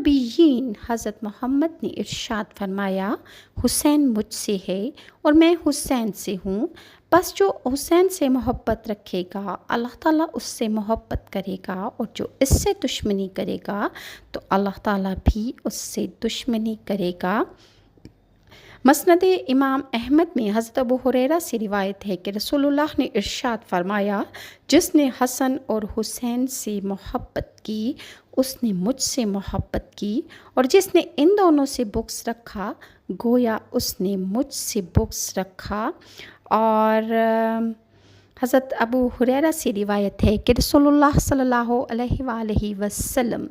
نبیین حضرت محمد نے ارشاد فرمایا حسین مجھ سے ہے اور میں حسین سے ہوں، بس جو حسین سے محبت رکھے گا اللہ تعالیٰ اس سے محبت کرے گا، اور جو اس سے دشمنی کرے گا تو اللہ تعالیٰ بھی اس سے دشمنی کرے گا۔ مسند امام احمد میں حضرت ابو ہریرہ سے روایت ہے کہ رسول اللہ نے ارشاد فرمایا جس نے حسن اور حسین سے محبت کی اس نے مجھ سے محبت کی، اور جس نے ان دونوں سے بغض رکھا گویا اس نے مجھ سے بغض رکھا۔ اور حضرت ابو ہریرہ سے روایت ہے کہ رسول اللہ صلی اللہ علیہ وآلہ وسلم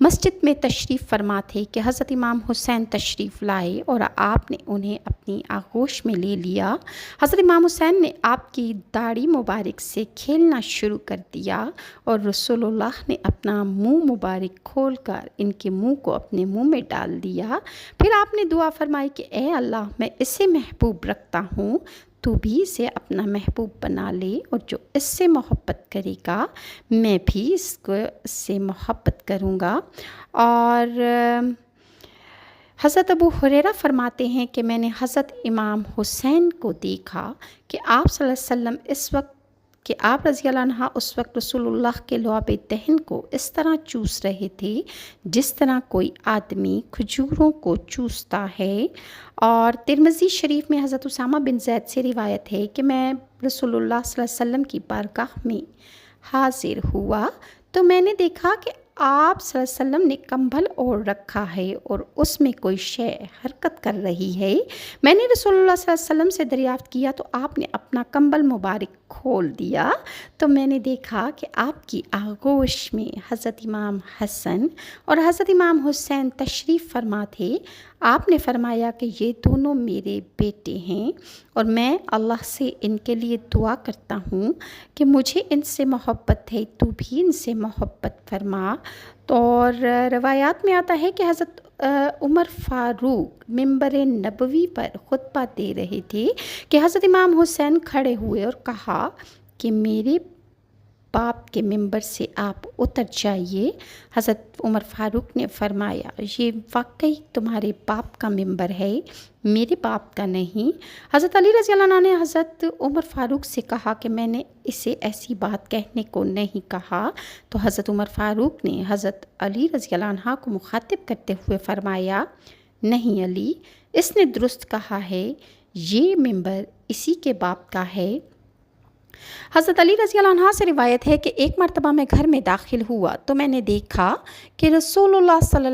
مسجد میں تشریف فرما تھے کہ حضرت امام حسین تشریف لائے اور آپ نے انہیں اپنی آغوش میں لے لیا۔ حضرت امام حسین نے آپ کی داڑھی مبارک سے کھیلنا شروع کر دیا اور رسول اللہ نے اپنا منہ مبارک کھول کر ان کے منہ کو اپنے منہ میں ڈال دیا۔ پھر آپ نے دعا فرمائی کہ اے اللہ میں اسے محبوب رکھتا ہوں، تو بھی اسے اپنا محبوب بنا لے، اور جو اس سے محبت کرے گا میں بھی اس سے محبت کروں گا۔ اور حضرت ابو ہریرہ فرماتے ہیں کہ میں نے حضرت امام حسین کو دیکھا کہ آپ صلی اللہ علیہ وسلم آپ رضی اللہ عنہ اس وقت رسول اللہ کے لعاب دہن کو اس طرح چوس رہے تھے جس طرح کوئی آدمی کھجوروں کو چوستا ہے۔ اور ترمذی شریف میں حضرت اسامہ بن زید سے روایت ہے کہ میں رسول اللہ صلی اللہ علیہ وسلم کی بارگاہ میں حاضر ہوا تو میں نے دیکھا کہ آپ صلی اللہ علیہ وسلم نے کمبل اوڑھ رکھا ہے اور اس میں کوئی شے حرکت کر رہی ہے۔ میں نے رسول اللہ صلی اللہ علیہ وسلم سے دریافت کیا تو آپ نے اپنا کمبل مبارک کھول دیا، تو میں نے دیکھا کہ آپ کی آغوش میں حضرت امام حسن اور حضرت امام حسین تشریف فرما تھے۔ آپ نے فرمایا کہ یہ دونوں میرے بیٹے ہیں اور میں اللہ سے ان کے لیے دعا کرتا ہوں کہ مجھے ان سے محبت ہے، تو بھی ان سے محبت فرما۔ اور روایات میں آتا ہے کہ حضرت عمر فاروق ممبر نبوی پر خطبہ دے رہے تھے کہ حضرت امام حسین کھڑے ہوئے اور کہا کہ میرے باپ کے ممبر سے آپ اتر جائیے۔ حضرت عمر فاروق نے فرمایا یہ واقعی تمہارے باپ کا ممبر ہے، میرے باپ کا نہیں۔ حضرت علی رضی اللہ عنہ نے حضرت عمر فاروق سے کہا کہ میں نے اسے ایسی بات کہنے کو نہیں کہا، تو حضرت عمر فاروق نے حضرت علی رضی اللہ عنہ کو مخاطب کرتے ہوئے فرمایا نہیں علی، اس نے درست کہا ہے، یہ ممبر اسی کے باپ کا ہے۔ حضرت علی رضی اللہ عنہ سے روایت ہے کہ ایک مرتبہ میں گھر میں داخل ہوا تو میں نے دیکھا کہ رسول اللہ صلی اللہ